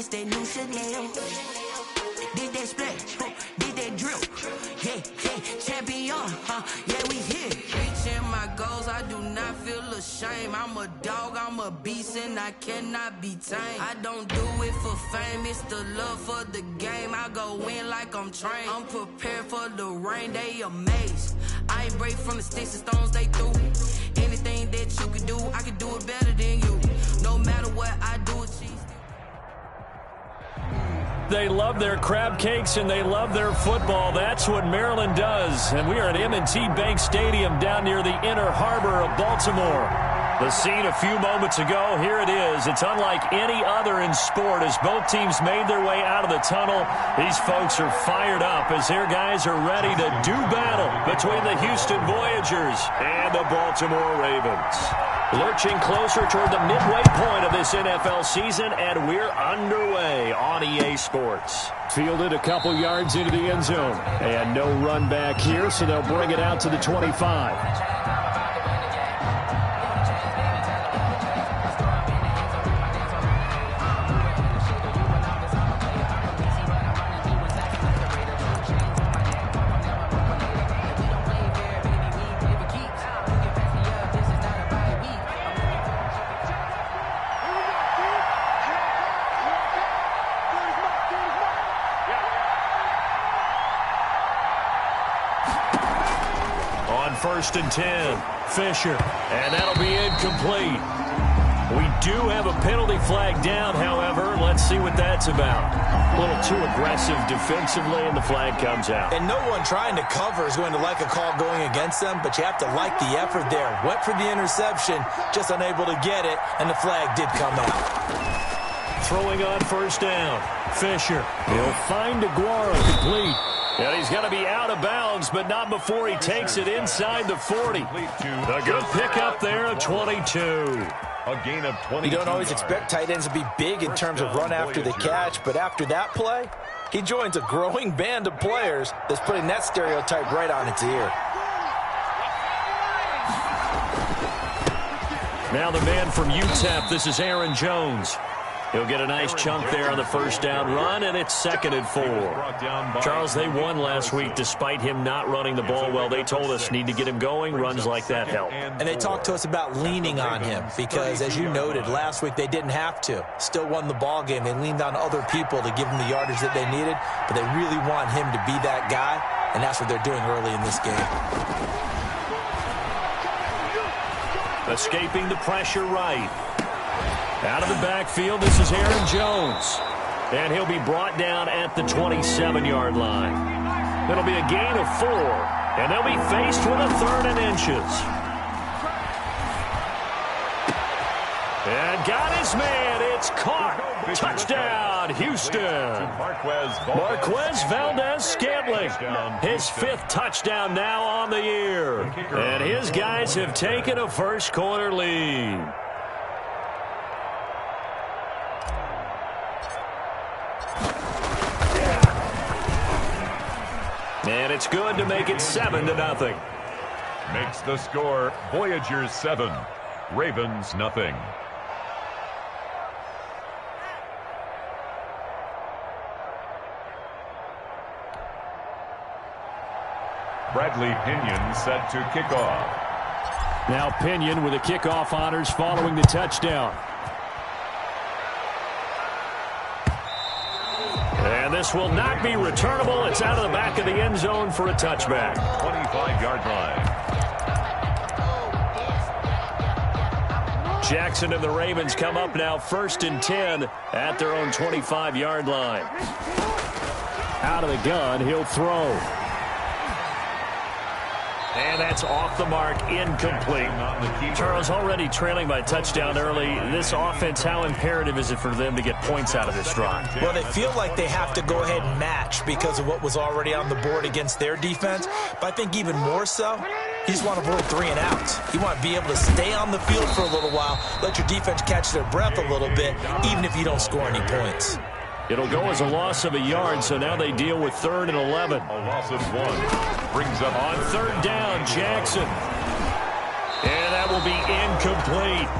That's that new Chanel. Did that splash, did that drip. Yeah, champion, yeah, we here. Reaching my goals, I do not feel ashamed. I'm a dog, I'm a beast, and I cannot be tamed. I don't do it for fame, it's the love for the game. I go in like I'm trained. I'm prepared for the rain, they amazed. I ain't break from the sticks and stones they threw. Anything that you can do, I can do it better than you. No matter what I do, she's They love their crab cakes and they love their football. That's what Maryland does. And we are at M&T Bank Stadium down near the Inner Harbor of Baltimore. The scene a few moments ago, here it is. It's unlike any other in sport as both teams made their way out of the tunnel. These folks are fired up as their guys are ready to do battle between the Houston Voyagers and the Baltimore Ravens. Lurching closer toward the midway point of this NFL season, and we're underway on EA Sports. Fielded a couple yards into the end zone. And no run back here, so they'll bring it out to the 25. First and 10, Fisher, and that'll be incomplete. We do have a penalty flag down, however. Let's see what that's about. A little too aggressive defensively, and the flag comes out. And no one trying to cover is going to like a call going against them, but you have to like the effort there. Went for the interception, just unable to get it, and the flag did come out. Throwing on first down, Fisher. He'll find Aguara complete. And he's going to be out of bounds, but not before he takes it inside the 40. A good pickup there of 22. A gain of 20. You don't always expect tight ends to be big in terms of run after the catch, but after that play, he joins a growing band of players that's putting that stereotype right on its ear. Now the man from UTEP, this is Aaron Jones. He'll get a nice chunk there on the first down run, and it's 2nd and 4. Charles, they won last week despite him not running the ball well. They told us need to get him going. Runs like that help. And they talked to us about leaning on him because, as you noted, last week they didn't have to. Still won the ball game. They leaned on other people to give them the yardage that they needed, but they really want him to be that guy, and that's what they're doing early in this game. Escaping the pressure right. Out of the backfield, this is Aaron Jones. And he'll be brought down at the 27-yard line. It'll be a gain of 4, and they'll be faced with a 3rd and inches. And got his man. It's caught. Touchdown, Houston. Marquez Valdez-Scantling. His 5th touchdown now on the year. And his guys have taken a first-quarter lead. And it's good to make it 7-0. Makes the score Voyagers 7, Ravens nothing. Bradley Pinion set to kick off. Now Pinion with the kickoff honors following the touchdown. And this will not be returnable. It's out of the back of the end zone for a touchback. 25-yard line. Jackson and the Ravens come up now 1st and 10 at their own 25-yard line. Out of the gun, he'll throw. And that's off the mark, incomplete. Charles, already trailing by touchdown early. This offense, how imperative is it for them to get points out of this drive? Well, they feel like they have to go ahead and match because of what was already on the board against their defense. But I think even more so, you just want to avoid 3 and outs. You want to be able to stay on the field for a little while, let your defense catch their breath a little bit, even if you don't score any points. It'll go as a loss of a yard, so now they deal with 3rd and 11. A loss of 1 brings up on 3rd down, Jackson. And that will be incomplete.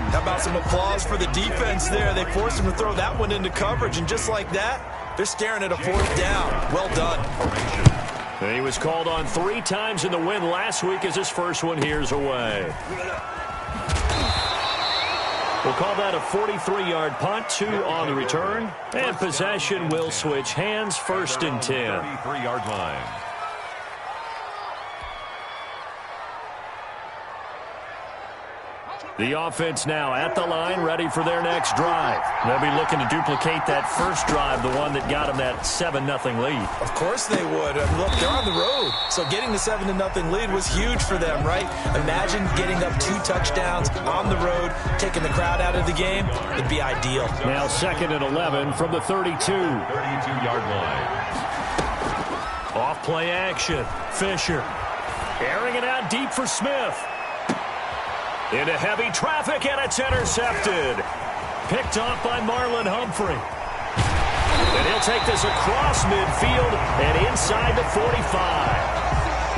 How about some applause for the defense there? They forced him to throw that one into coverage, and just like that, they're staring at a 4th down. Well done. He was called on 3 times in the win last week as his first one here's away. We'll call that a 43-yard punt, 2 on the return, and possession will switch hands, 1st and 10. 33-yard line. The offense now at the line, ready for their next drive. They'll be looking to duplicate that first drive, the one that got them that 7-0 lead. Of course they would. Look, they're on the road, so getting the 7-0 lead was huge for them, right? Imagine getting up 2 touchdowns on the road, taking the crowd out of the game. It'd be ideal. Now 2nd and 11 from the 32. 32-yard line. Off play action. Fisher airing it out deep for Smith. Into heavy traffic, and it's intercepted. Picked off by Marlon Humphrey. And he'll take this across midfield and inside the 45.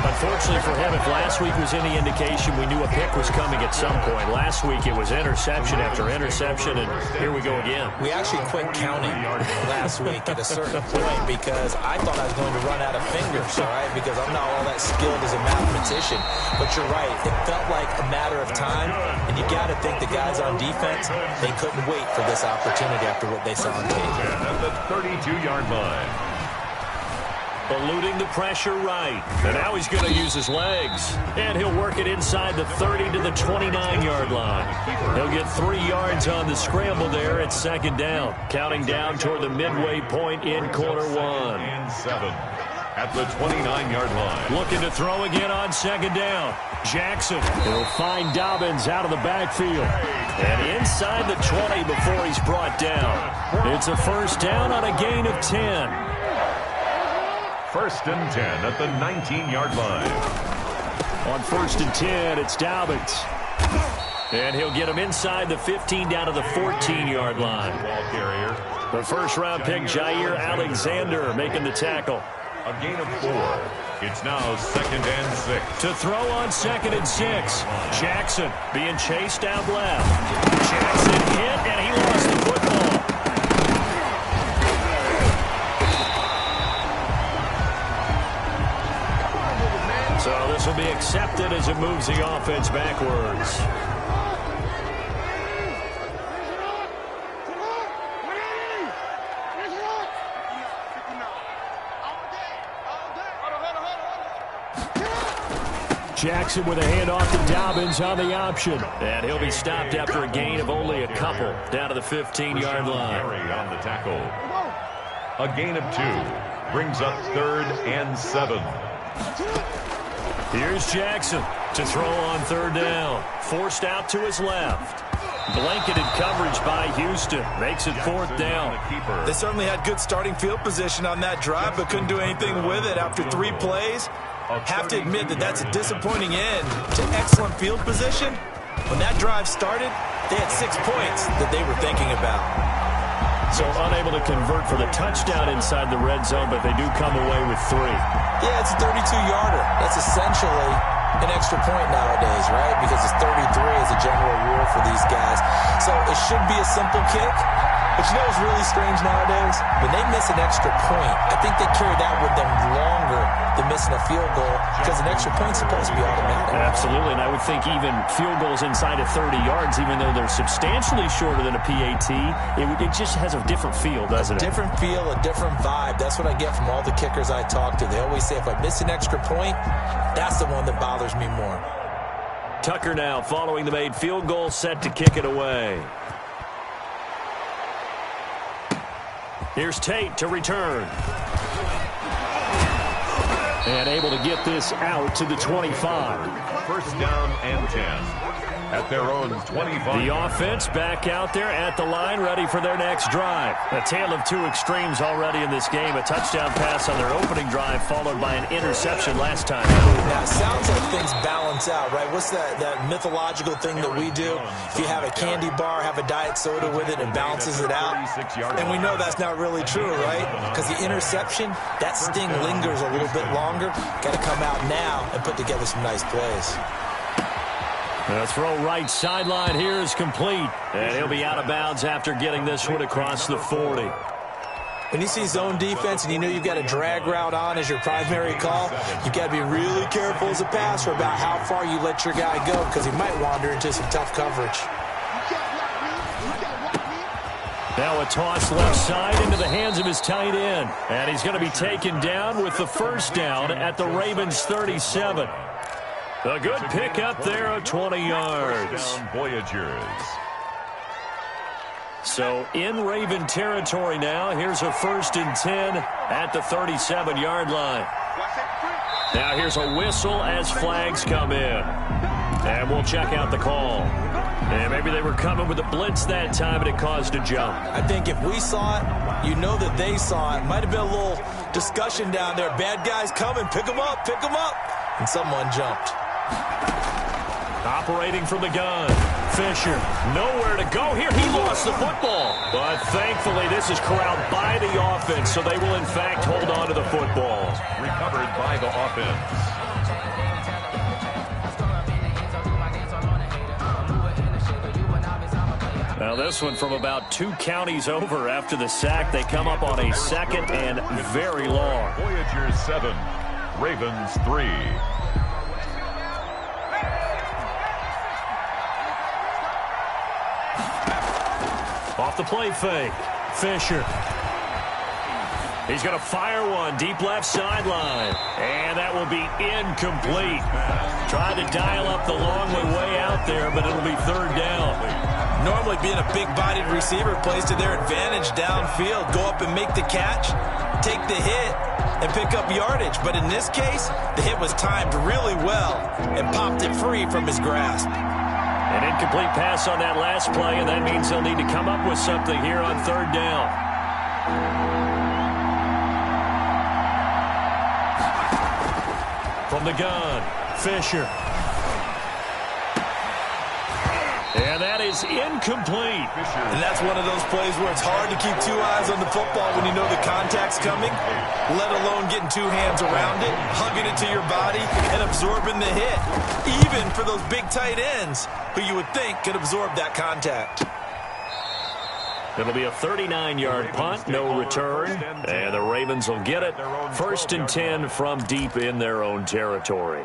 Unfortunately for him, if last week was any indication, we knew a pick was coming at some point. Last week it was interception after interception, and here we go again. We actually quit counting last week at a certain point because I thought I was going to run out of fingers, all right, because I'm not all that skilled as a mathematician. But you're right, it felt like a matter of time, and you got to think the guys on defense, they couldn't wait for this opportunity after what they saw on tape. At the 32-yard line. Eluding the pressure right. And now he's going to use his legs. And he'll work it inside the 30 to the 29-yard line. He'll get 3 yards on the scramble there at 2nd down. Counting down toward the midway point in quarter 1. And 7 at the 29-yard line. Looking to throw again on 2nd down. Jackson will find Dobbins out of the backfield. And inside the 20 before he's brought down. It's a 1st down on a gain of 10. 1st and 10 at the 19-yard line. On 1st and 10, it's Dobbins. And he'll get him inside the 15 down to the 14-yard line. Ball carrier. The 1st-round pick, Jair Alexander, making the tackle. A gain of 4. It's now 2nd and 6. To throw on 2nd and 6. Jackson being chased out left. Jackson hit, and he lost the football. So this will be accepted as it moves the offense backwards. Jackson with a handoff to Dobbins on the option. And he'll be stopped after a gain of only a couple down to the 15-yard line. On the tackle. A gain of 2 brings up 3rd and 7. Here's Jackson to throw on 3rd down. Forced out to his left. Blanketed coverage by Houston. Makes it 4th down. They certainly had good starting field position on that drive, but couldn't do anything with it after 3 plays. Have to admit that that's a disappointing end to excellent field position. When that drive started, they had 6 points that they were thinking about. So unable to convert for the touchdown inside the red zone, but they do come away with 3. Yeah, it's a 32-yarder. That's essentially an extra point nowadays, right? Because it's 33 as a general rule for these guys. So it should be a simple kick. But you know what's really strange nowadays? When they miss an extra point, I think they carry that with them longer than missing a field goal because an extra point's supposed to be automatic. Absolutely, and I would think even field goals inside of 30 yards, even though they're substantially shorter than a PAT, it just has a different feel, doesn't it? A different feel, a different vibe. That's what I get from all the kickers I talk to. They always say if I miss an extra point, that's the one that bothers me more. Tucker now following the made field goal, set to kick it away. Here's Tate to return. And able to get this out to the 25. 1st down and 10. At their own 25. The offense back out there at the line, ready for their next drive. A tale of 2 extremes already in this game. A touchdown pass on their opening drive, followed by an interception last time. Now, it sounds like things balance out, right? What's that mythological thing that we do? If you have a candy bar, have a diet soda with it, and balances it out. And we know that's not really true, right? Because the interception, that sting lingers a little bit longer. Got to come out now and put together some nice plays. The throw right sideline here is complete. And he'll be out of bounds after getting this one across the 40. When you see zone defense and you know you've got a drag route on as your primary call, you've got to be really careful as a passer about how far you let your guy go because he might wander into some tough coverage. Now a toss left side into the hands of his tight end. And he's going to be taken down with the first down at the Ravens' 37. A good pickup there of 20 yards. Voyagers. So in Raven territory now. Here's a 1st and 10 at the 37-yard line. Now here's a whistle as flags come in. And we'll check out the call. And maybe they were coming with a blitz that time and it caused a jump. I think if we saw it, you know that they saw it. Might have been a little discussion down there. Bad guys coming. Pick them up. Pick them up. And someone jumped. Operating from the gun. Fisher, nowhere to go here. He lost the football. But thankfully, this is corralled by the offense, so they will, in fact, hold on to the football. Recovered by the offense. Now, this one from about 2 counties over after the sack. They come up on a 2nd and very long. Voyagers 7, Ravens 3. Off the play fake. Fisher. He's going to fire one deep left sideline. And that will be incomplete. Tried to dial up the long way out there, but it'll be 3rd down. Normally being a big-bodied receiver plays to their advantage downfield. Go up and make the catch, take the hit, and pick up yardage. But in this case, the hit was timed really well and popped it free from his grasp. An incomplete pass on that last play, and that means they'll need to come up with something here on 3rd down. From the gun, Fisher. And that is incomplete. And that's one of those plays where it's hard to keep 2 eyes on the football when you know the contact's coming, let alone getting 2 hands around it, hugging it to your body, and absorbing the hit. Even for those big tight ends who you would think could absorb that contact. It'll be a 39-yard punt, no return, and the Ravens will get it. 1st and 10 from deep in their own territory.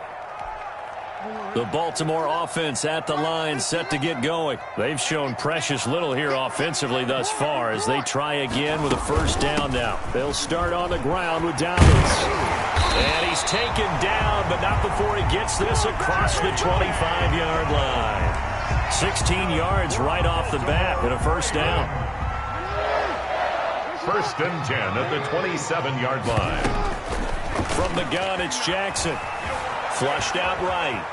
The Baltimore offense at the line, set to get going. They've shown precious little here offensively thus far as they try again with a 1st down now. They'll start on the ground with Dobbins. And he's taken down, but not before he gets this across the 25-yard line. 16 yards right off the bat and a 1st down. 1st and 10 at the 27-yard line. From the gun, it's Jackson. Flushed out right.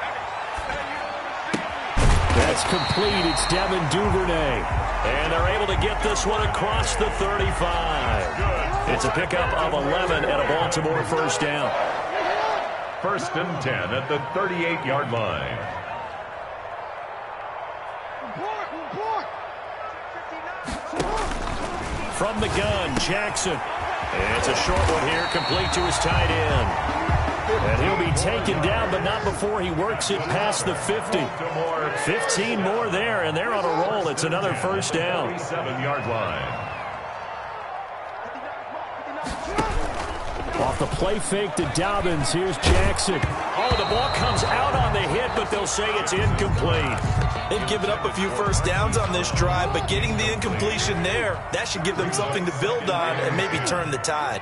That's complete. It's Devin Duvernay. And they're able to get this one across the 35. It's a pickup of 11 and a Baltimore 1st down. 1st and 10 at the 38-yard line. From the gun, Jackson. And it's a short one here, complete to his tight end. And he'll be taken down, but not before he works it past the 50. 15 more there, and they're on a roll. It's another 1st down. 37-yard line. Off the play fake to Dobbins, here's Jackson. Oh, the ball comes out on the hit, but they'll say it's incomplete. They've given up a few 1st downs on this drive, but getting the incompletion there, that should give them something to build on and maybe turn the tide.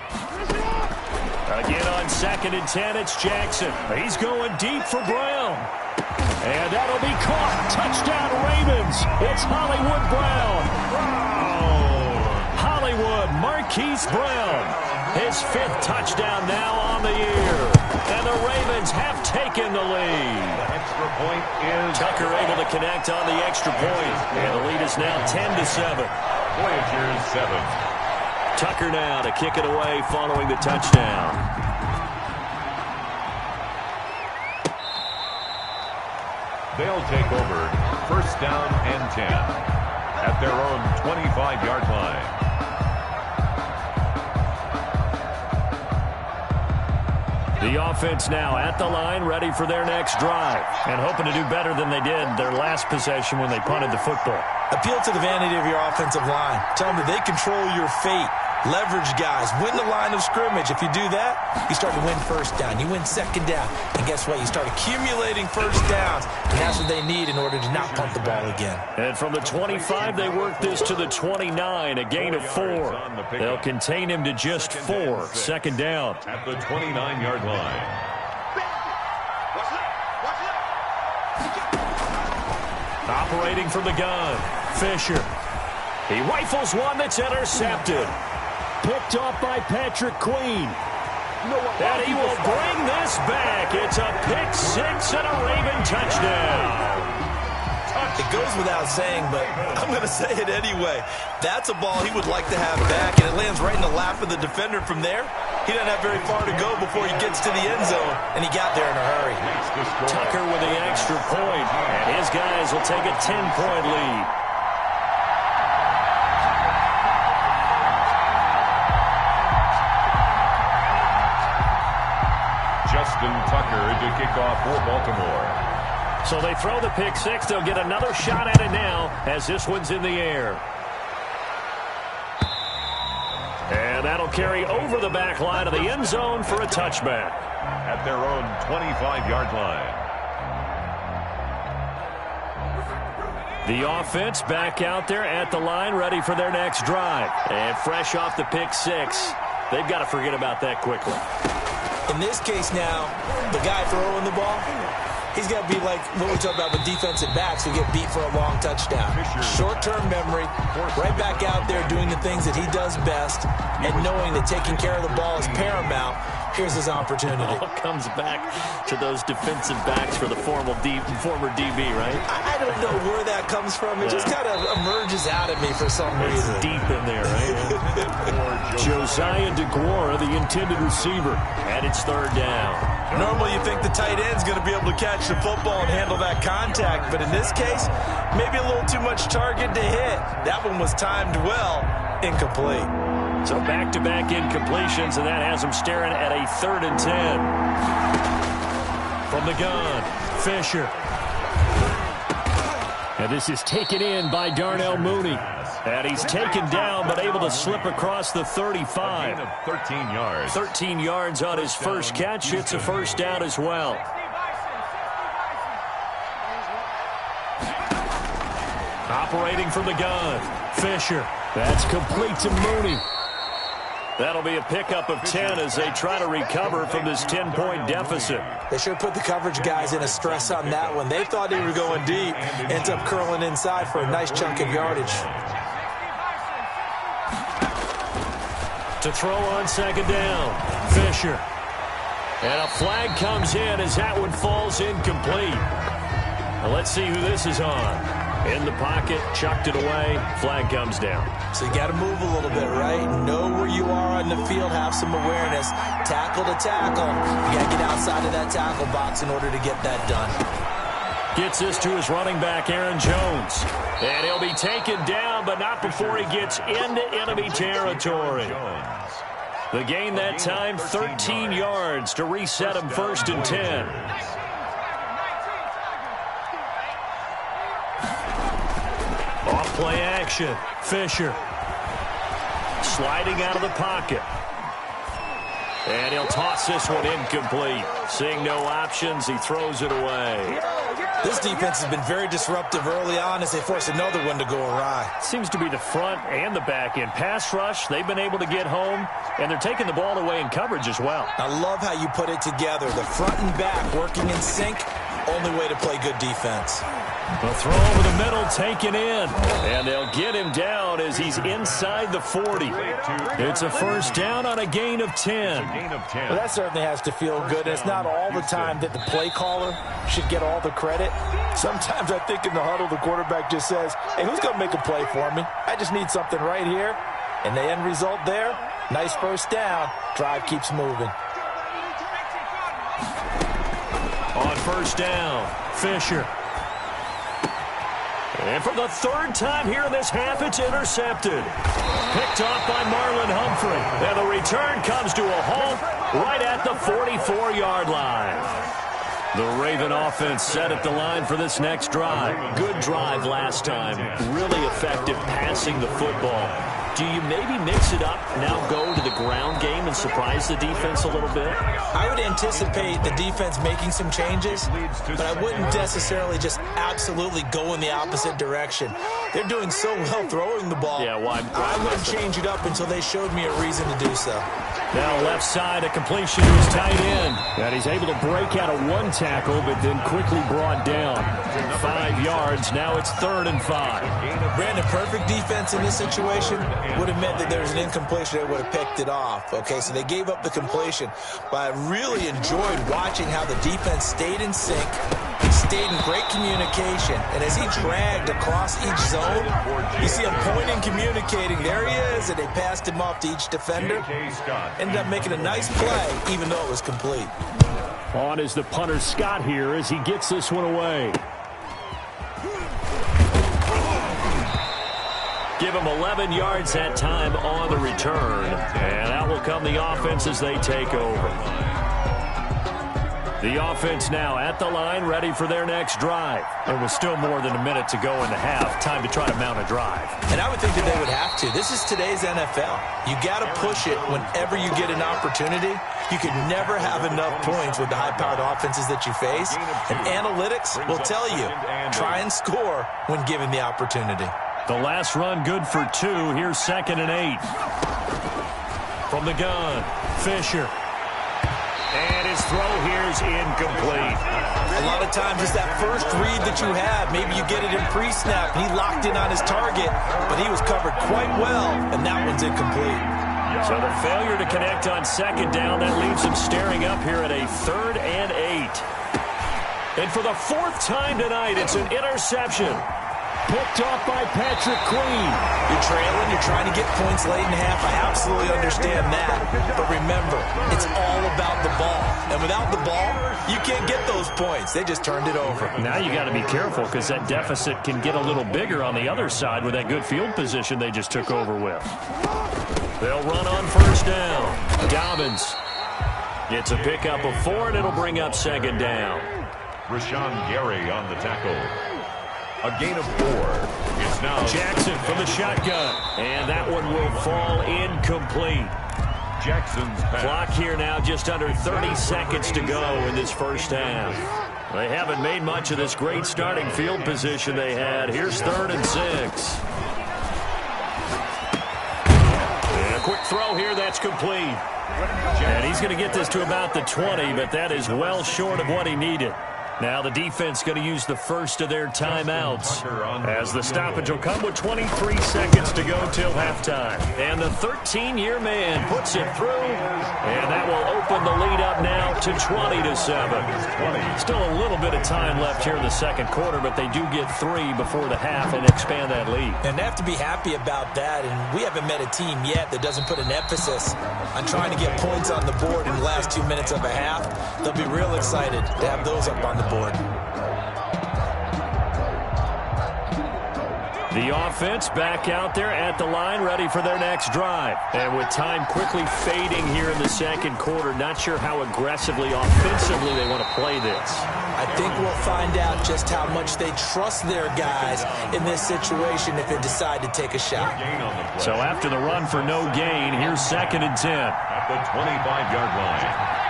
Again on 2nd and 10, it's Jackson. He's going deep for Brown. And that'll be caught. Touchdown Ravens. It's Hollywood Brown. Hollywood Marquise Brown. His 5th touchdown now on the year. And the Ravens have taken the lead. The extra point is Tucker able to connect on the extra point. And the lead is now 10-7. Voyagers 7. Tucker now to kick it away following the touchdown. They'll take over 1st down and 10 at their own 25-yard line. The offense now at the line, ready for their next drive, and hoping to do better than they did their last possession when they punted the football. Appeal to the vanity of your offensive line. Tell them that they control your fate. Leverage guys. Win the line of scrimmage. If you do that, you start to win first down. You win second down. And guess what? You start accumulating first downs. And that's what they need in order to not punt the ball again. And from the 25, they work this to the 29, a gain of 4. They'll contain him to just 4. Second down. At the 29-yard line. Operating from the gun, Fisher. He rifles one that's intercepted. Picked off by Patrick Queen. And he will bring this back. It's a pick-6 and a Raven touchdown. It goes without saying, but I'm going to say it anyway. That's a ball he would like to have back, and it lands right in the lap of the defender from there. He doesn't have very far to go before he gets to the end zone, and he got there in a hurry. Tucker with the extra point, and his guys will take a 10-point lead. Justin Tucker to kick off for Baltimore. So they throw the pick-6. They'll get another shot at it now as this one's in the air. And that'll carry over the back line of the end zone for a touchback. At their own 25-yard line. The offense back out there at the line, ready for their next drive. And fresh off the pick-6, they've got to forget about that quickly. In this case now, the guy throwing the ball, he's got to be like what we talk about with defensive backs who get beat for a long touchdown. Short-term memory, right back out there doing the things that he does best, and knowing that taking care of the ball is paramount. Here's his opportunity. It all comes back to those defensive backs for the former DB, right? I don't know where that comes from. It just kind of emerges out of me for some reason. It's deep in there, right? Josiah DeGuara, the intended receiver, and it's third down. Normally you think the tight end's going to be able to catch the football and handle that contact, but in this case, maybe a little too much target to hit. That one was timed well, incomplete. So back-to-back incompletions, and that has them staring at a 3rd and 10. From the gun, Fisher. And this is taken in by Darnell Mooney. And he's taken down, but able to slip across the 35. 13 yards. 13 yards on his first catch. It's a first down as well. Operating from the gun, Fisher. That's complete to Mooney. That'll be a pickup of 10 as they try to recover from this 10-point deficit. They sure put the coverage guys in a stress on that one. They thought they were going deep. Ends up curling inside for a nice chunk of yardage. To throw on second down, Fisher. And a flag comes in as that one falls incomplete. Now let's see who this is on. In the pocket, chucked it away, flag comes down. So you got to move a little bit, right? Know where you are on the field, have some awareness. Tackle to tackle. You got to get outside of that tackle box in order to get that done. Gets this to his running back, Aaron Jones. And he'll be taken down, but not before he gets into enemy territory. The gain that time, 13 yards to reset him 1st and 10. Off-play action, Fisher. Sliding out of the pocket. And he'll toss this one incomplete. Seeing no options, he throws it away. This defense has been very disruptive early on as they force another one to go awry. Seems to be the front and the back end. Pass rush, they've been able to get home, and they're taking the ball away in coverage as well. I love how you put it together. The front and back working in sync, only way to play good defense. The throw over the middle taken in, and they'll get him down as he's inside the 40. It's a first down on a gain of 10. Well, that certainly has to feel good. It's not all the time that the play caller should get all the credit. Sometimes I think in the huddle, the quarterback just says, hey, who's going to make a play for me? I just need something right here. And the end result there, nice first down. Drive keeps moving. On first down, Fisher. And for the third time here in this half, it's intercepted. Picked off by Marlon Humphrey. And the return comes to a halt right at the 44-yard line. The Raven offense set at the line for this next drive. Good drive last time. Really effective passing the football. Do you maybe mix it up, now go to the ground game and surprise the defense a little bit? I would anticipate the defense making some changes, but I wouldn't necessarily just absolutely go in the opposite direction. They're doing so well throwing the ball. Yeah, why I wouldn't change it up until they showed me a reason to do so. Now left side, a completion to his tight end. And he's able to break out of one tackle, but then quickly brought down. 5 yards, now it's 3rd and 5. Brandon, perfect defense in this situation would have meant that there was an incompletion. They would have picked it off. Okay, so they gave up the completion. But I really enjoyed watching how the defense stayed in sync, stayed in great communication. And as he dragged across each zone, you see him pointing, communicating. There he is, and they passed him off to each defender. Ended up making a nice play, even though it was complete. On is the punter Scott here as he gets this one away. Give him 11 yards that time on the return. And out will come the offense as they take over. The offense now at the line, ready for their next drive. There was still more than a minute to go in the half. Time to try to mount a drive. And I would think that they would have to. This is today's NFL. You got to push it whenever you get an opportunity. You could never have enough points with the high-powered offenses that you face. And analytics will tell you, try and score when given the opportunity. The last run good for 2. Here's 2nd and 8. From the gun, Fisher. And his throw here is incomplete. A lot of times it's that first read that you have. Maybe you get it in pre-snap. He locked in on his target, but he was covered quite well, and that one's incomplete. So the failure to connect on 2nd down, that leaves him staring up here at a 3rd and 8. And for the 4th time tonight, it's an interception. Picked off by Patrick Queen. You're trailing, you're trying to get points late in half. I absolutely understand that. But remember, it's all about the ball. And without the ball, you can't get those points. They just turned it over. Now you got to be careful because that deficit can get a little bigger on the other side with that good field position they just took over with. They'll run on 1st down. Dobbins gets a pickup of 4, and it'll bring up 2nd down. Rashawn Gary on the tackle. A gain of 4. It's now Jackson from the shotgun. And that one will fall incomplete. Jackson's pass. Clock here now just under 30 seconds to go in this first half. They haven't made much of this great starting field position they had. Here's 3rd and 6. And a quick throw here, that's complete. And he's going to get this to about the 20, but that is well short of what he needed. Now the defense going to use the first of their timeouts as the stoppage will come with 23 seconds to go till halftime. And the 13-year man puts it through, and that will open the lead up now to 20-7. Still a little bit of time left here in the 2nd quarter, but they do get 3 before the half and expand that lead. And they have to be happy about that, and we haven't met a team yet that doesn't put an emphasis on trying to get points on the board in the last 2 minutes of a half. They'll be real excited to have those up on the board. The offense back out there at the line, ready for their next drive. And with time quickly fading here in the 2nd quarter, not sure how aggressively, offensively they want to play this. I think we'll find out just how much they trust their guys in this situation if they decide to take a shot. So after the run for no gain, here's 2nd and 10. At the 25-yard line.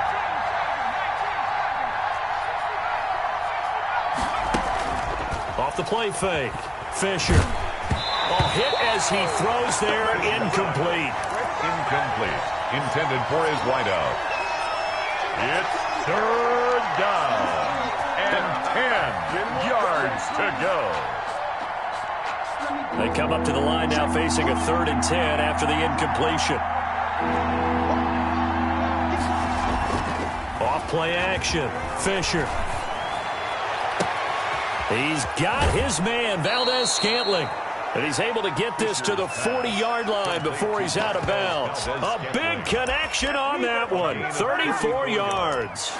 Off the play fake. Fisher. Oh, hit as he throws there. Incomplete. Incomplete. Intended for his wideout. It's 3rd down. And 10 yards to go. They come up to the line now facing a 3rd and 10 after the incompletion. Off play action. Fisher. He's got his man, Valdez-Scantling. And he's able to get this to the 40-yard line before he's out of bounds. A big connection on that one. 34 yards.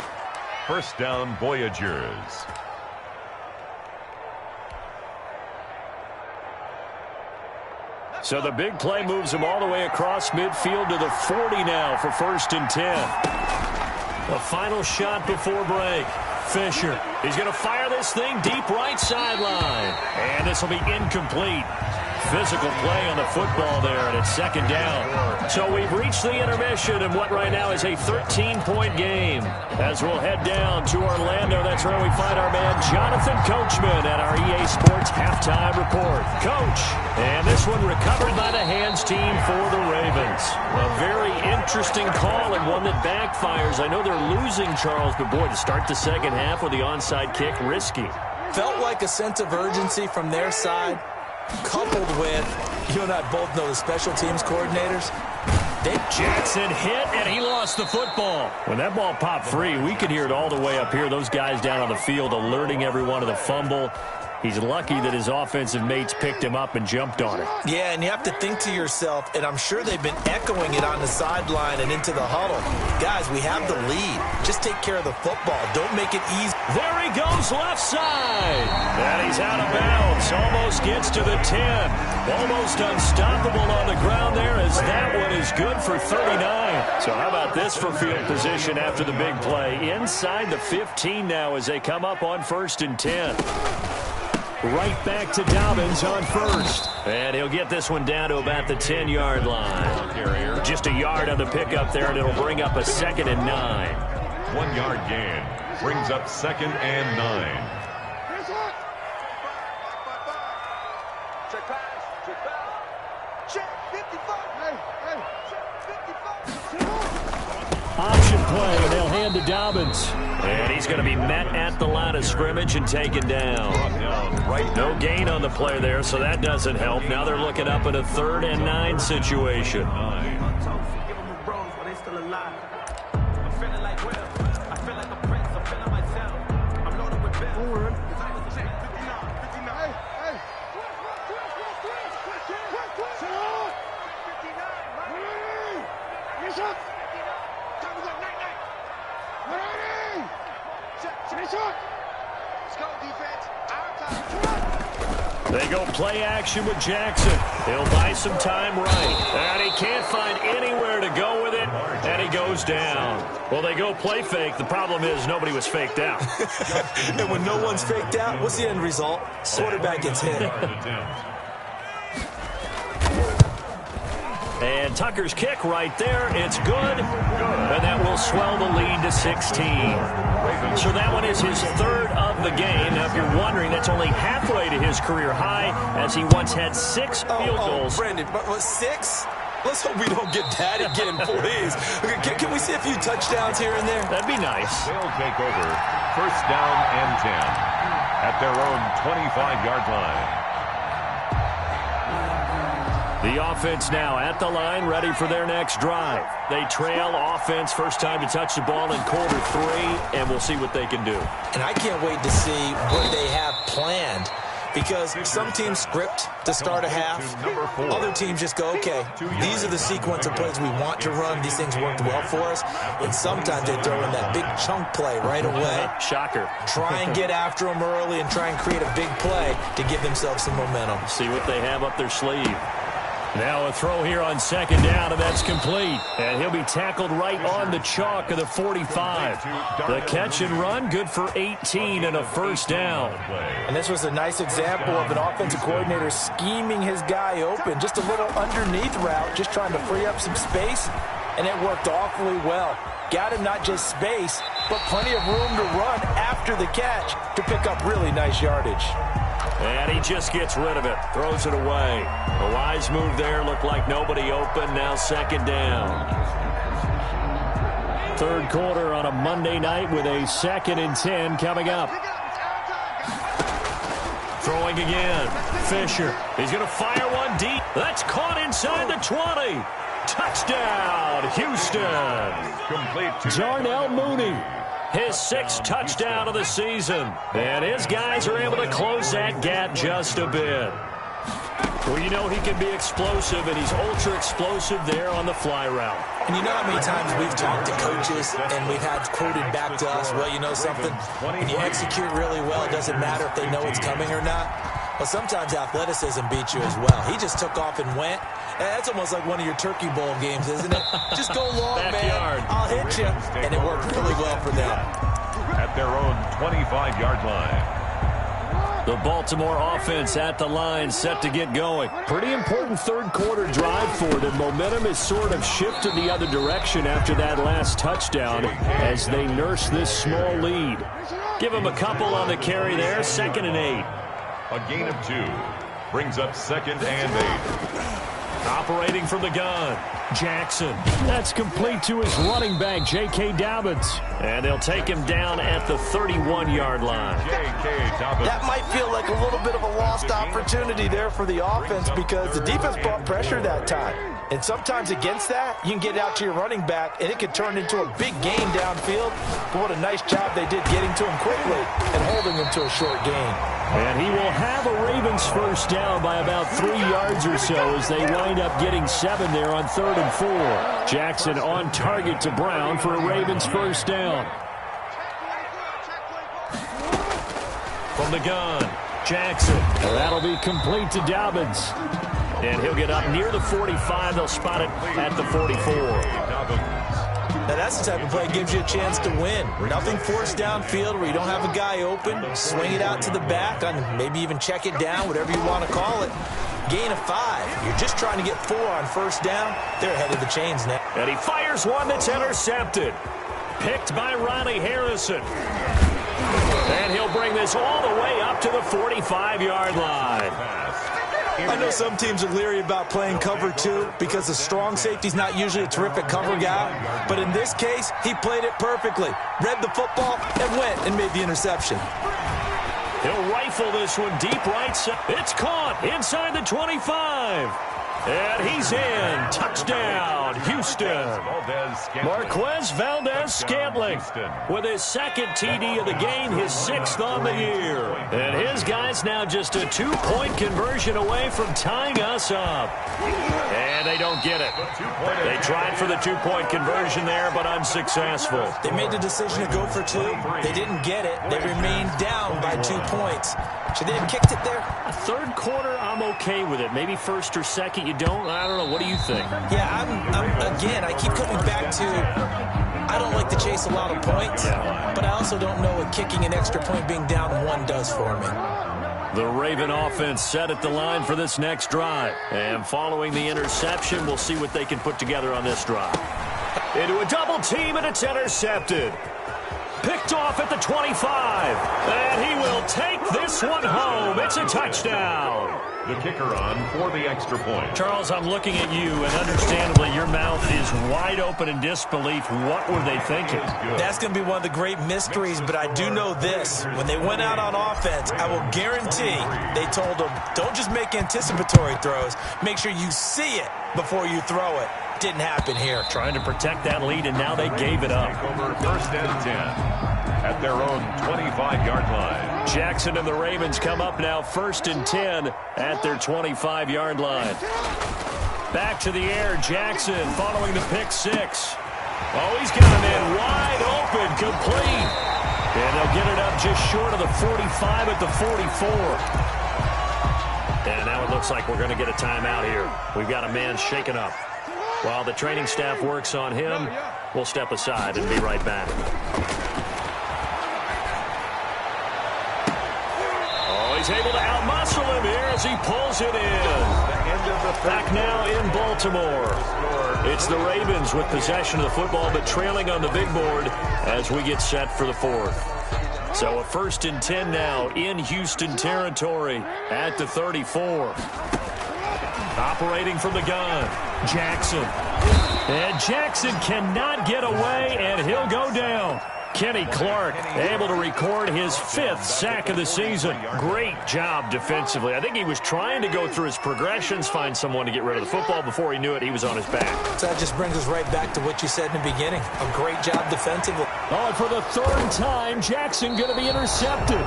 1st down, Voyagers. So the big play moves him all the way across midfield to the 40 now for 1st and 10. The final shot before break. Fisher. He's going to fire this thing deep right sideline. And this will be incomplete. Physical play on the football there, and it's 2nd down. So we've reached the intermission in what right now is a 13-point game. As we'll head down to Orlando, that's where we find our man Jonathan Coachman at our EA Sports Halftime Report. Coach, and this one recovered by the hands team for the Ravens. A very interesting call and one that backfires. I know they're losing, Charles, but boy, to start the second half with the onside kick, risky. Felt like a sense of urgency from their side, coupled with, you and I both know the special teams coordinators. Jackson hit, and he lost the football. When that ball popped free, we could hear it all the way up here. Those guys down on the field alerting everyone of the fumble. He's lucky that his offensive mates picked him up and jumped on it. Yeah, and you have to think to yourself, and I'm sure they've been echoing it on the sideline and into the huddle. Guys, we have the lead. Just take care of the football. Don't make it easy. There he goes left side. And he's out of bounds. Almost gets to the 10. Almost unstoppable on the ground there as that one is good for 39. So how about this for field position after the big play? Inside the 15 now as they come up on 1st and 10. Right back to Dobbins on 1st. And he'll get this one down to about the 10-yard line. Just a yard on the pickup there, and it'll bring up a 2nd and 9. 1-yard gain brings up 2nd and 9. Option play, and they'll hand to Dobbins. And he's going to be met at the line of scrimmage and taken down. No gain on the play there, so that doesn't help. Now they're looking up at a 3rd and 9 situation. They go play action with Jackson. He'll buy some time right. And he can't find anywhere to go with it, and he goes down. Well, they go play fake. The problem is nobody was faked out. And when no one's faked out, what's the end result? Quarterback gets hit. And Tucker's kick right there. It's good. And that will swell the lead to 16. So that one is his 3rd of the game. Now, if you're wondering, that's only halfway to his career high, as he once had 6 field goals. Brandon, but 6? Let's hope we don't get that again, please. Can we see a few touchdowns here and there? That'd be nice. They'll take over 1st down and 10 at their own 25-yard line. The offense now at the line, ready for their next drive. They trail offense, first time to touch the ball in quarter 3, and we'll see what they can do. And I can't wait to see what they have planned, because some teams script to start a half. Other teams just go, okay, these are the sequence of plays we want to run. These things worked well for us. And sometimes they throw in that big chunk play right away. Shocker. Try and get after them early and try and create a big play to give themselves some momentum. See what they have up their sleeve. Now a throw here on 2nd down, and that's complete. And he'll be tackled right on the chalk of the 45. The catch and run, good for 18 and a 1st down. And this was a nice example of an offensive coordinator scheming his guy open. Just a little underneath route, just trying to free up some space, and it worked awfully well. Got him not just space, but plenty of room to run after the catch to pick up really nice yardage. And he just gets rid of it, throws it away. A wise move there, looked like nobody open, now 2nd down. 3rd quarter on a Monday night with a 2nd and 10 coming up. Throwing again, Fisher. He's going to fire one deep. That's caught inside the 20. Touchdown, Houston. Complete. Darnell Mooney. His 6th touchdown of the season. And his guys are able to close that gap just a bit. Well, you know he can be explosive, and he's ultra explosive there on the fly route. And you know how many times we've talked to coaches and we've had quoted back to us, well, you know something? When you execute really well, it doesn't matter if they know it's coming or not. Well, sometimes athleticism beats you as well. He just took off and went. That's almost like one of your Turkey Bowl games, isn't it? Just go long, man. I'll hit you. And it worked really well for them. At their own 25-yard line. The Baltimore offense at the line, set to get going. Pretty important third-quarter drive for them. Momentum is sort of shifted the other direction after that last touchdown as they nurse this small lead. Give them a couple on the carry there, 2nd and 8. A gain of 2 brings up 2nd and 8. Operating from the gun, Jackson. That's complete to his running back, J.K. Dobbins. And they'll take him down at the 31-yard line. That might feel like a little bit of a lost opportunity there for the offense because the defense brought pressure that time. And sometimes against that, you can get out to your running back, and it could turn into a big gain downfield. But what a nice job they did getting to him quickly and holding him to a short gain. And he will have a Ravens first down by about 3 yards or so as they wind up getting 7 there on 3rd and 4. Jackson on target to Brown for a Ravens first down. From the gun, Jackson. That'll be complete to Dobbins. And he'll get up near the 45. They'll spot it at the 44. Now that's the type of play that gives you a chance to win. Nothing forced downfield where you don't have a guy open. Swing it out to the back, and maybe even check it down, whatever you want to call it. Gain of 5. You're just trying to get 4 on first down. They're ahead of the chains now. And he fires one that's intercepted. Picked by Ronnie Harrison. And he'll bring this all the way up to the 45-yard line. I know some teams are leery about playing cover 2 because the strong safety's not usually a terrific cover guy. But in this case, he played it perfectly. Read the football and went and made the interception. He'll rifle this one deep right side. It's caught inside the 25. And he's in. Touchdown, Houston. Marquez Valdez-Scantling with his 2nd TD of the game, his 6th on the year. And his guys now just a 2-point conversion away from tying us up. And they don't get it. They tried for the 2-point conversion there, but unsuccessful. They made the decision to go for 2. They didn't get it. They remained down by 2 points. Should they have kicked it there? A third quarter, I'm okay with it. Maybe first or second, you don't. I don't know. What do you think? Yeah, again, I keep coming back to I don't like to chase a lot of points, but I also don't know what kicking an extra point being down 1 does for me. The Raven offense set at the line for this next drive. And following the interception, we'll see what they can put together on this drive. Into a double team, and it's intercepted. Picked off at the 25. And he will take this one home. It's a touchdown. The kicker on for the extra point. Charles, I'm looking at you, and understandably, your mouth is wide open in disbelief. What were they thinking? That's going to be one of the great mysteries, but I do know this. When they went out on offense, I will guarantee they told them, don't just make anticipatory throws. Make sure you see it before you throw it. Didn't happen here. Trying to protect that lead, and now they gave it up. Over 1st and 10 at their own 25-yard line. Jackson and the Ravens come up now 1st and 10 at their 25-yard line. Back to the air, Jackson following the pick 6. Oh, he's got him in wide open, complete. And they'll get it up just short of the 45 at the 44. And now it looks like we're going to get a timeout here. We've got a man shaken up. While the training staff works on him, we'll step aside and be right back. Oh, he's able to outmuscle him here as he pulls it in. Back now in Baltimore. It's the Ravens with possession of the football, but trailing on the big board as we get set for the 4th. So a 1st and 10 now in Houston territory at the 34. Operating from the gun, Jackson. And Jackson cannot get away, and he'll go down. Kenny Clark able to record his 5th sack of the season. Great job defensively. I think he was trying to go through his progressions, find someone to get rid of the football. Before he knew it, he was on his back. So that just brings us right back to what you said in the beginning. A great job defensively. Oh, and for the 3rd time, Jackson going to be intercepted.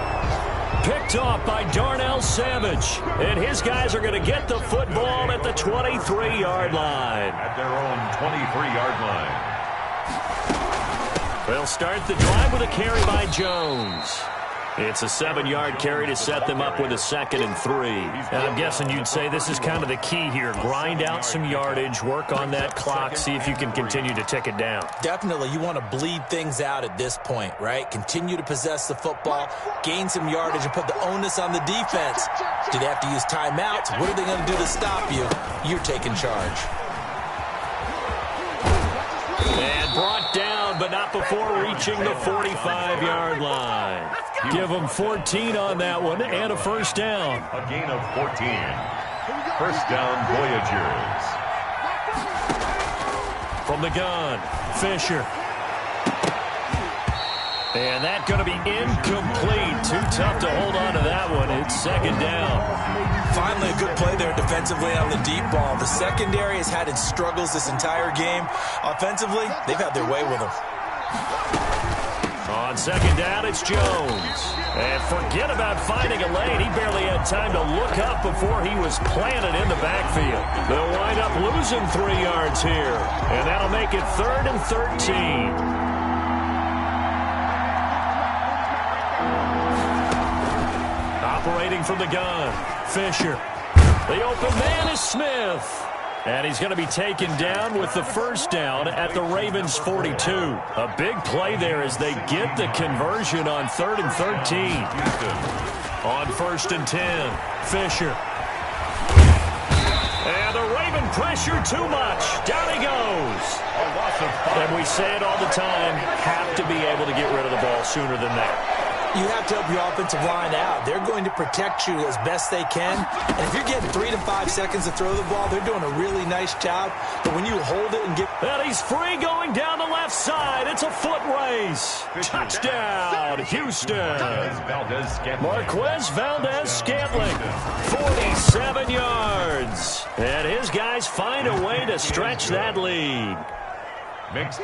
Picked off by Darnell Savage. And his guys are going to get the football at the 23-yard line. At their own 23-yard line. They'll start the drive with a carry by Jones. It's a 7-yard carry to set them up with a 2nd and 3. And I'm guessing you'd say this is kind of the key here. Grind out some yardage, work on that clock, see if you can continue to tick it down. Definitely. You want to bleed things out at this point, right? Continue to possess the football, gain some yardage, and put the onus on the defense. Do they have to use timeouts? What are they going to do to stop you? You're taking charge. And brought down, but not before reaching the 45-yard line. Give them 14 on that one and a first down. A gain of 14. First down, Voyagers. From the gun, Fisher. And that's going to be incomplete. Too tough to hold on to that one. It's 2nd down. Finally, a good play there defensively on the deep ball. The secondary has had its struggles this entire game. Offensively, they've had their way with them. On 2nd down, it's Jones. And forget about finding a lane. He barely had time to look up before he was planted in the backfield. They'll wind up losing 3 yards here. And that'll make it 3rd and 13. Operating from the gun, Fisher. The open man is Smith. And he's going to be taken down with the first down at the Ravens' 42. A big play there as they get the conversion on 3rd and 13. On 1st and 10, Fisher. And the Raven pressure too much. Down he goes. And we say it all the time, have to be able to get rid of the ball sooner than that. You have to help your offensive line out. They're going to protect you as best they can. And if you're getting 3 to 5 seconds to throw the ball, they're doing a really nice job. But when you hold it and get... And he's free going down the left side. It's a foot race. Touchdown, Houston. Marquez Valdez-Scantling, 47 yards. And his guys find a way to stretch that lead.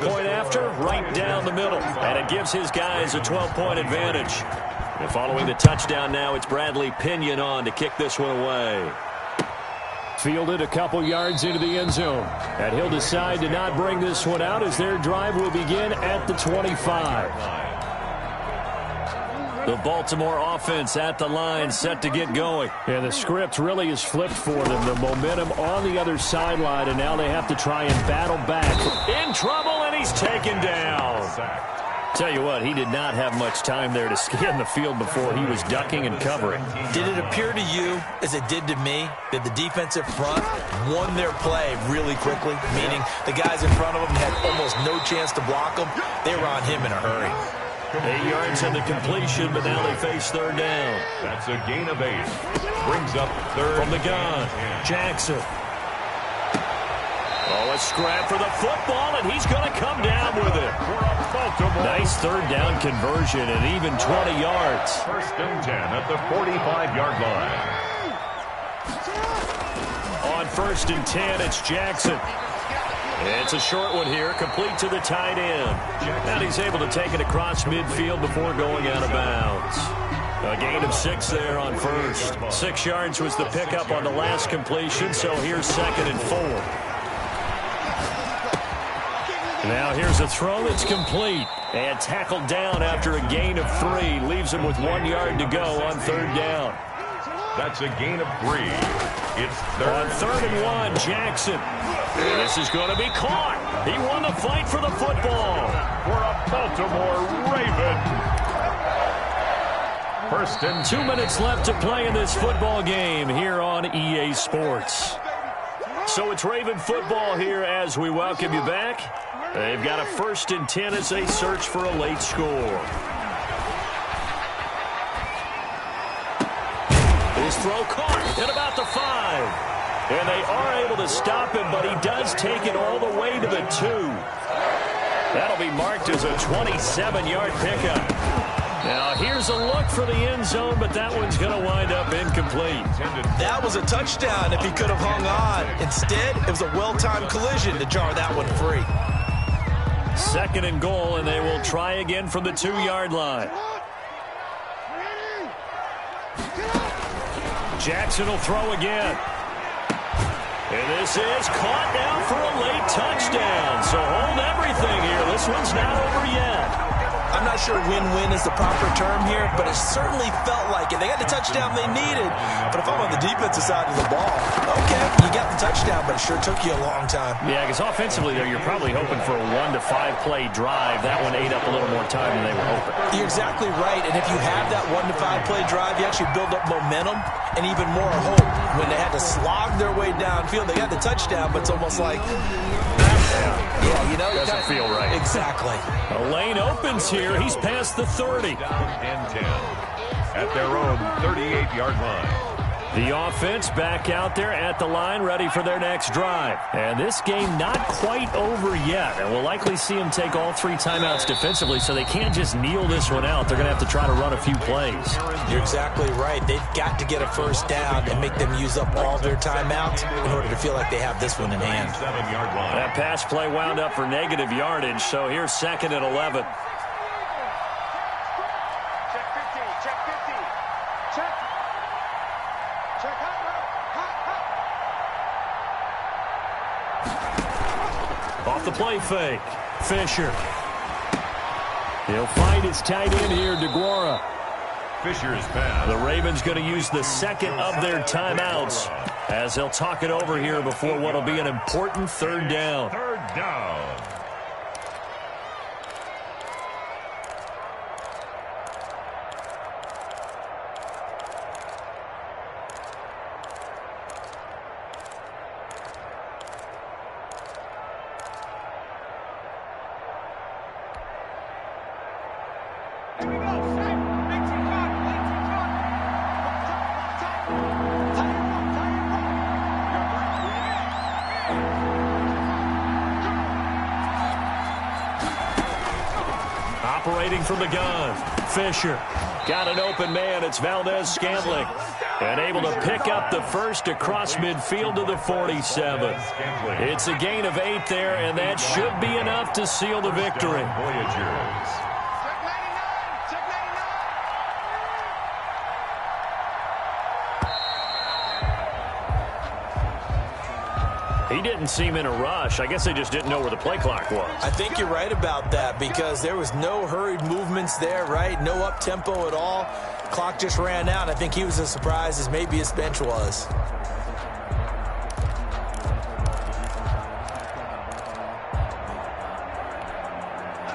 Point after, right down the middle. And it gives his guys a 12-point advantage. And following the touchdown now, it's Bradley Pinion on to kick this one away. Fielded a couple yards into the end zone. And he'll decide to not bring this one out as their drive will begin at the 25. The Baltimore offense at the line, set to get going. And the script really is flipped for them. The momentum on the other sideline, and now they have to try and battle back. In trouble, and he's taken down. Tell you what, he did not have much time there to scan the field before he was ducking and covering. Did it appear to you, as it did to me, that the defensive front won their play really quickly? Meaning the guys in front of them had almost no chance to block them. They were on him in a hurry. 8 yards on the completion, but now they face 3rd down. That's a gain of 8. Brings up 3rd. From the gun, Jackson. Oh, a scrap for the football, and he's going to come down with it. Nice 3rd down conversion and even 20 yards. 1st and 10 at the 45-yard line. On 1st and 10, it's Jackson. It's a short one here, complete to the tight end. And he's able to take it across midfield before going out of bounds. A gain of 6 there on 1st. 6 yards was the pickup on the last completion, so here's 2nd and 4. Now here's a throw that's complete. And tackled down after a gain of 3. Leaves him with 1 yard to go on 3rd down. That's a gain of 3. It's 3rd. On 3rd and 1, Jackson. This is going to be caught. He won the fight for the football. For a Baltimore Raven. 1st and 2 minutes left to play in this football game here on EA Sports. So it's Raven football here as we welcome you back. They've got a 1st and 10 as they search for a late score. His throw caught at about the 5. And they are able to stop him, but he does take it all the way to the 2. That'll be marked as a 27-yard pickup. Now here's a look for the end zone, but that one's going to wind up incomplete. That was a touchdown if he could have hung on. Instead, it was a well-timed collision to jar that one free. 2nd and goal, and they will try again from the 2-yard line. Jackson will throw again. And this is caught now for a late touchdown. So hold everything here. This one's not over yet. I'm I'm not sure win-win is the proper term here, but it certainly felt like it. They got the touchdown they needed, but if I'm on the defensive side of the ball, okay, you got the touchdown, but it sure took you a long time. Yeah, because offensively there, you're probably hoping for a 1 to 5 play drive. That one ate up a little more time than they were hoping. You're exactly right, and if you have that 1 to 5 play drive, you actually build up momentum and even more hope. When they had to slog their way downfield, they got the touchdown, but it's almost like, yeah, you know, doesn't feel right. Exactly. The lane opens here. He's past the 30. And 10 at their own 38-yard line. The offense back out there at the line, ready for their next drive. And this game not quite over yet. And we'll likely see them take all 3 timeouts defensively, so they can't just kneel this one out. They're going to have to try to run a few plays. You're exactly right. They've got to get a first down and make them use up all their timeouts in order to feel like they have this one in hand. That pass play wound up for negative yardage, so here's 2nd and 11. Off the play fake. Fisher. He'll find his tight end here, DeGuara. Fisher's pass. The Ravens going to use the 2nd of their timeouts as they'll talk it over here before what will be an important 3rd down. 3rd down. Operating from the gun. Fisher. Got an open man. It's Valdez-Scantling. And able to pick up the first across midfield to the 47. It's a gain of 8 there, and that should be enough to seal the victory. Voyagers. He didn't seem in a rush. I guess they just didn't know where the play clock was. I think you're right about that because there was no hurried movements there, right? No up-tempo at all. Clock just ran out. I think he was as surprised as maybe his bench was.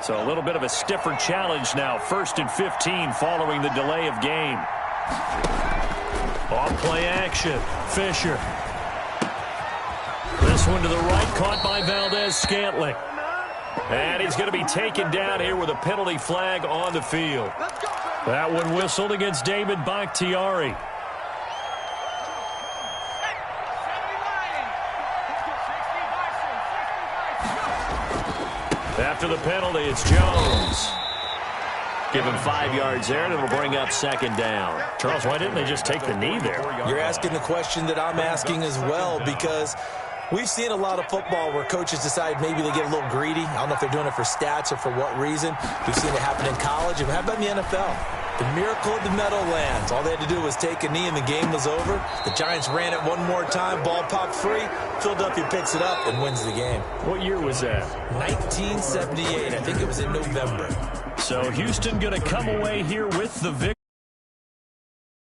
So a little bit of a stiffer challenge now. 1st and 15 following the delay of game. Off play action. Fisher. This one to the right, caught by Valdez-Scantling. And he's going to be taken down here with a penalty flag on the field. That one whistled against David Bakhtiari. After the penalty, it's Jones. Give him 5 yards there, and it'll bring up 2nd down. Charles, why didn't they just take the knee there? You're asking the question that I'm asking as well, because we've seen a lot of football where coaches decide maybe they get a little greedy. I don't know if they're doing it for stats or for what reason. We've seen it happen in college. And how about in the NFL? The miracle of the Meadowlands. All they had to do was take a knee and the game was over. The Giants ran it one more time. Ball popped free. Philadelphia picks it up and wins the game. What year was that? 1978. I think it was in November. So Houston going to come away here with the victory.